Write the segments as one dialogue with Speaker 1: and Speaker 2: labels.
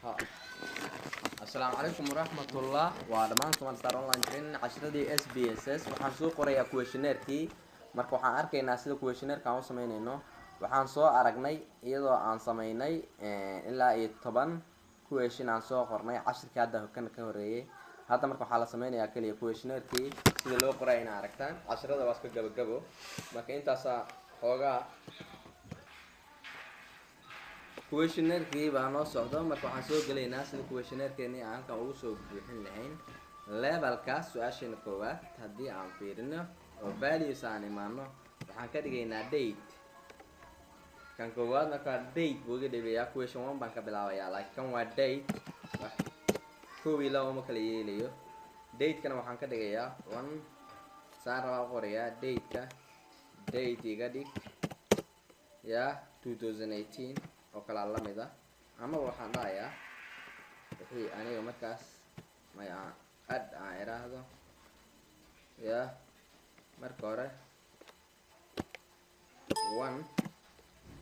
Speaker 1: ها السلام عليكم ورحمة الله ودمان سومال ستار أونلاين ترين cashiradii SPSS waxaan soo qorayaa questionnaire-kii marka waxaan arkaynaa sida questionnaire-ka aan u sameynayno waxaan soo aragnay iyadoo aan sameynay ilaa iyo 10 question aan soo qornay cashirkii hadda kan ka horeeyay hadda marka waxaa la sameynayaa kaliya questionnaire-kii sida loo qoray in aragtaan cashirada waa iska gabagabo marka intaas xoogaa questionnaire-kii baa noo socdo marka waxaan soo galaynaa sida questionnaire-keeni aan halkan ugu soo buuxin lahayn levelka su'aasheena koowaad haddii aan fiirino oo values aan imaano waxaan ka dhigaynaa date kan koowaad marka date buu iga dhigayaa question 1 baan ka bilaabayaa like kan waa date kow iyo laba ma kala yeelayo date-kana waxaan ka dhigayaa 1 saan rabaa qorayaa date iga dhig ya 2018 oo kala lamid ah ama waxaan dhahayaa wixii aniga markaas maya add aan iraahdo ya marka hore 1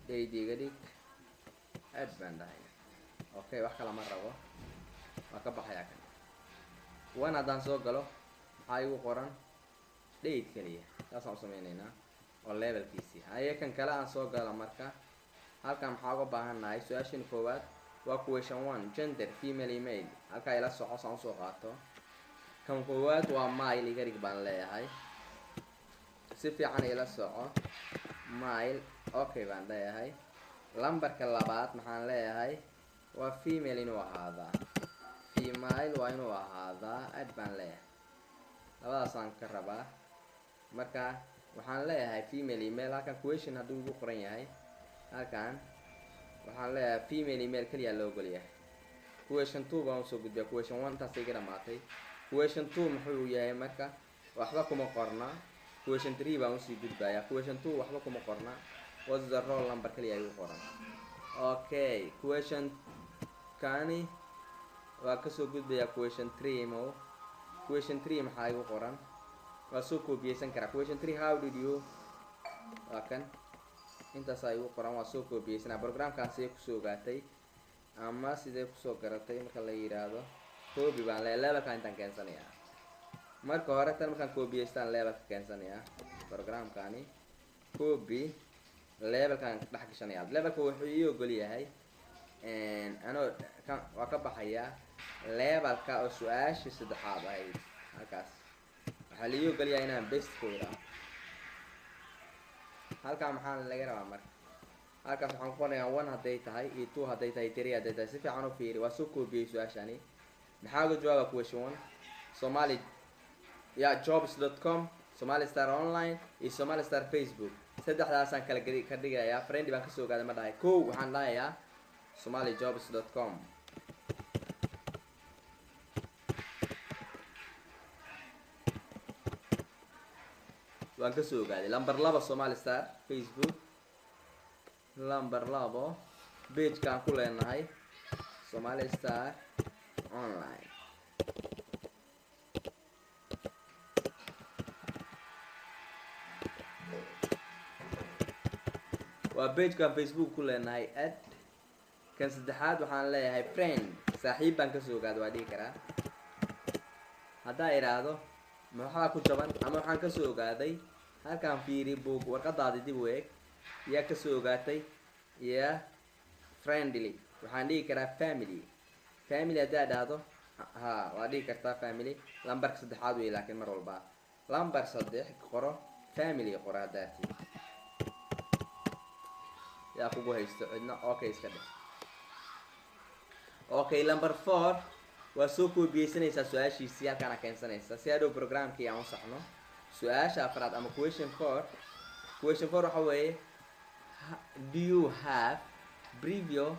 Speaker 1: date iga dhig add baan dhahayaa okay wax kala ma rabo waa ka baxayaa kan 1 haddaan soo galo maxaa igu qoran date kaliya taasaan u sameynaynaa oo levelkiisii haye kan kale aan soo galo marka halkan maxaa uga baahannahay su-aashan koowaad waa question 1 gender female email halkaa ila soco saan usoo qaato kan koowaad waa mile iga dhig baan leeyahay si fiican ila soco mile okay baan leeyahay lambarka labaad maxaan leeyahay waa female inuu ahaadaa female waa inuu ahaadaa add baan leeyahay labadaasaan ka rabaa marka waxaan leeyahay female email halkan question hadduu igu qoran yahay halkan waxaan leeyahay female email kaliya loo ogolyahay question 2 baan usoo gudbiyaa question 1 taas iga dhamaatay question 2 muxuu yahay marka waxba kuma qorna question 3 baan usii gudbayaa question 2 waxba kuma qorna what's the roll number kaliya igu qoran okay question kani waa kasoo gudbayaa question 3 mo question 3 maxaa igu qoran waa soo koobiyeysan karaa question 3 how did you waa kan intaas ay ugu qoran waa soo koobiyeysanaa programkaan sidee kusoo ogaatay ama sidee kusoo garatay marka la yiraahdo copy baan levelka intaan keensanayaa marka hore tan markaan koobiyeystaan levelka keensanayaa programkaani copy levelkaan dhex gashanayaa levelka wuxuu ii ogol yahay anoo waa ka baxayaa levelka oo su-aashii saddexaad ahayd halkaas waxaa la ii ogol yahay inaan best ku yiraahdo halkaan maxaa laga rabaa marka halkaas waxaan ku qornayaa 1 hadday tahay iyo 2 hadday tahay 3 hadday tahay si fiican u fiiri waa soo koobiyey su-aashani maxaa uga jawaaba question 1 somali ya jobs.com somali star online iyo somali star facebook saddexdaasaan kala ka dhigayaa friend baan kasoo ogaaday ma dhahay kow waxaan dhahayaa somali jobs.com waan kasoo ogaaday lambar 2 somali star facebook lambar 2 pagekaan ku leenahay somali star online waa pagekaan facebook ku leenahay add kan saddexaad waxaan leeyahay friend saaxiib baan kasoo ogaaday waa dhihi karaa haddaa iraahdo maxaa ku jaban ama waxaan kasoo ogaaday halkaan fiiri boog warqadaadi dib u eeg yaa kasoo ogaatay ya friendly waxaan dhihi karaa family haddaa dhahdo ha waa dhihi kartaa family lambarka saddexaad wey laakiin mar walba lambar 3 qoro family qoro haddaati yaa kugu haysto cidna okay iska dhig okay lambar 4 waa soo koobiyeysanaysaa su-aashiisii halkaana keensanaysa si hadhow programkii aan u saxno su-aasha afraad ama question 4 waxa weeye do you have previous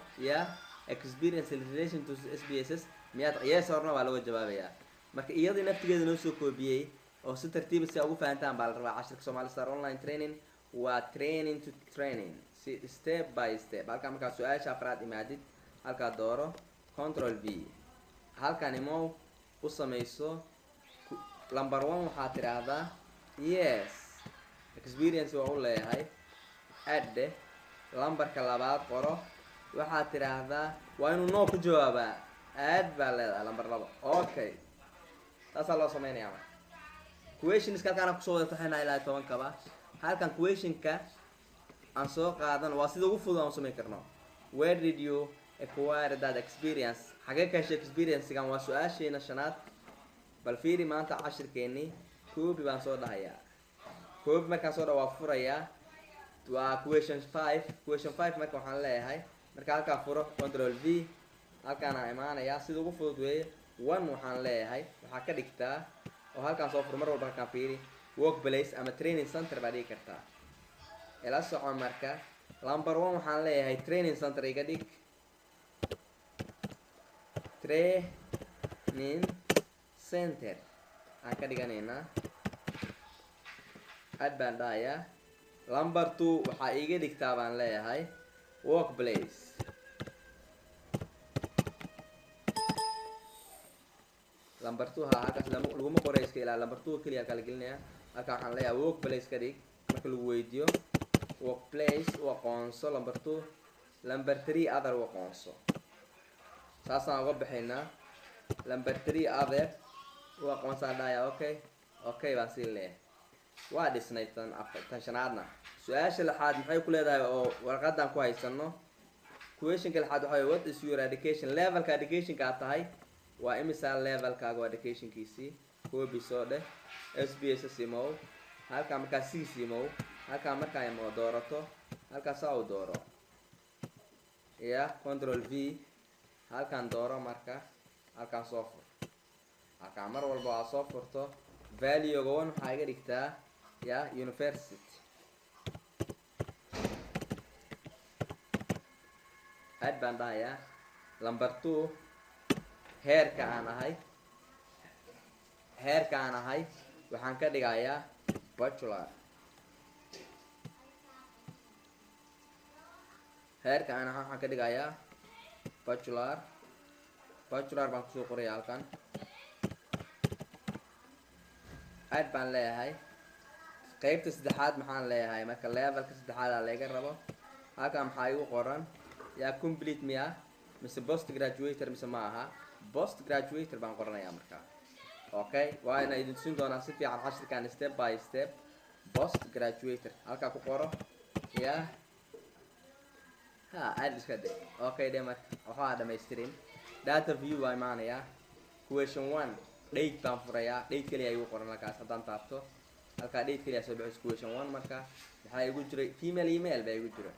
Speaker 1: experience in relation to SPSS miyaad yes or no waa laga jawaabayaa marka iyadii naftigeeda noo soo koobiyey oo si tartiib si ugu fahantaan baa la rabaa cashirka Somali Star online training waa training to training si step by step halka markaa su-aasha afraad imaadid halkaa dooro control V halkan imo u samayso lambar 1 waxaa tiraahdaa yes experience waa u leeyahay add lambarka labaad qoro waxaad tiraahdaa waa inuu no ku jawaabaa aad baa leedahay lambar 2 okay taasaa loo sameynayaa marka questionska halkaan kusoo wada taxaynaa ilaa 10 kaba halkan questionka aan soo qaadan waa sida ugu fudud aan sameyn karno where did you acquire that experience xagee ka heshay experience-gan waa su-aasheena shanaad bal fiiri maanta cashirkeennii koobi baan soo dhahayaa koobi markaan soo dhawaa furayaa waa question 5 marka waxaan leeyahay marka halkaa furo control v halkaan aan imaanayaa sida ugu fudud weeye 1 waxaan leeyahay waxaa ka dhigtaa oo halkaan soo furo mar walba halkaan fiiri workplace ama training center baa dhigi kartaa ila soco marka number 1 waxaan leeyahay training center iga dhig training center aan ka dhiganaynaa aad baan dhahayaa number 2 waxaa iga dhigtaa baan leeyahay workplace number 2 halkaas laguma qoray iska ilaa number 2 kaliya kala gelinaya halka waxaan leeyahay workplace ka dhig marka lagu weydiyo workplace waa aqoonso number 2 number 3 other waa aqoonso saasaan uga bixinaa number 3 other waa aqoonsan dhaya okay baan sii leeyahay waa dhisnay tan shanaadna su-aasha lixaad maxay ku leedahay oo warqadan ku haysano questionka lixaad waxa what is your education levelka educationka aad tahay waa imisa levelkaaga educationkiisii koobi soo dheh SBS simow halkaa markaa c simow halkaa markaa imo doorato halkaa saa u dooro ya control v halkaan dooro marka halkaan soo fur halkaan mar walba waa soo furto value-ga 1 waxaa iga dhigtaa ya university aad baan dhahayaa number 2 heerka aan ahay waxaan ka dhigayaa bachelor heerka aan ahay waxaan ka dhigayaa bachelor baan kusoo qoraya halkan aad baan leeyahay qaybta saddexaad maxaan leeyahay marka levelka saddexaad aa laga rabo halkan maxaa igu qoran yaa complete miya mise post graduator mise ma aha post graduator baan qoranayaa markaa okay waa ina idin tusin doonaa si fiican cashirkan step by step post graduator halkaa ku qoro ya aad iska dhe okay dhe marka waxaa dhamaystirin data view waa imaanayaa question 1 date baan furayaa date kaliya igu qoran halkaas haddaan taabto halkaa date kaliya soo bixiso question 1 marka maxaa igu jiray female email baa igu jira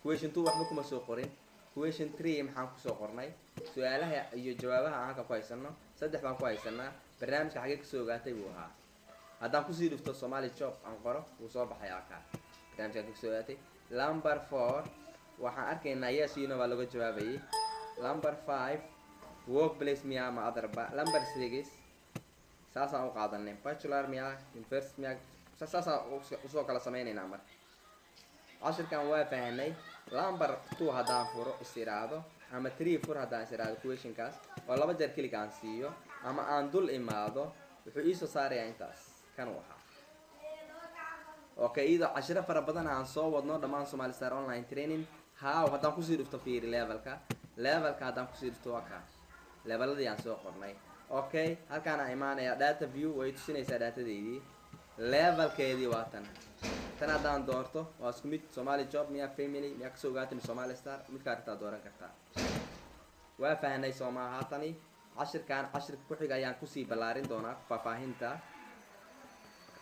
Speaker 1: question 2 waxba kuma soo qorin question 3 maxaan kusoo qornay su-aalaha iyo jawaabaha aan halka ku haysano 3 baan ku haysanaa barnaamijka xagee kasoo ogaatay buu ahaa haddaan kusii dhufto Somali job aan qoro wuu soo baxayaa halkaa barnaamijka kasoo ogaatay number 4 waxaan arkaynaa yes you know baa laga jawaabayay number 5 workplace miya ama other number 6 saasaan u qaadanay bachelor miya university miya saasaan usoo kala sameynaynaa marka cashirkan waa fahanay number 2 haddaan furo istiraado ama 3 fur haddaan istiraado questionkaas oo 2 jeer kaliya aan siiyo ama aan dul imaado wuxuu ii soo saarayaa intaas kan waxa okay iyadoo cashiro fara badan aan soo wadno dhammaan Somali Star online training haddaan kusii dhufto fiiri levelka haddaan kusii dhufto waa ka leveladii aan soo qornay okay halkaan aan imaanaya data view way tusinaysaa datadeedii levelkeedii waa tan haddaan doorto waa isku mid Somali job miya family miya kasoo ogaatay Somali Star midkaa arrintaa dooran kartaa waa fahanay Soomaa haatani cashirka ku xiga ayaan kusii ballaarin doonaa faahfaahinta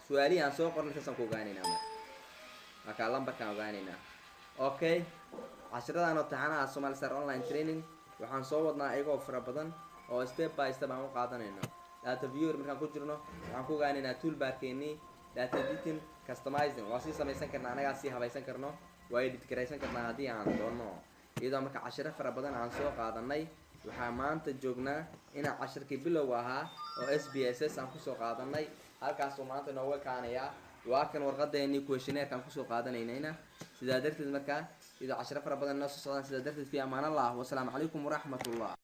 Speaker 1: su-aalihi aan soo qornay saasaan ku ogaanaynaa markaa lambarkaan ogaanaynaa okay cashiradan oo taxanaha Somali Star online training waxaan soo wadnaa iyagoo fara badan oo step by step aan u qaadanayno data viewer markaan ku jirno waxaan ku ogaanaynaa toolbarkeennii data editing customizing waa sii samaysan karnaa anagaa sii habaysan karno waa edit garaysan karnaa haddii aan doono iyadoo marka cashiro fara badan aan soo qaadanay waxaa maanta joognaa inaan cashirkii bilowga ahaa oo SPSS aan kusoo qaadanay halkaasuu maanta inooga kaanayaa waa kan warqadeennii questionnaire-ka aan kusoo qaadanaynayna sidaa darteed markaa iyadoo cashiro fara badan inoo soo socdaan sidaa darteed fi amaan allah wasalaamu calaykum waraxmatullah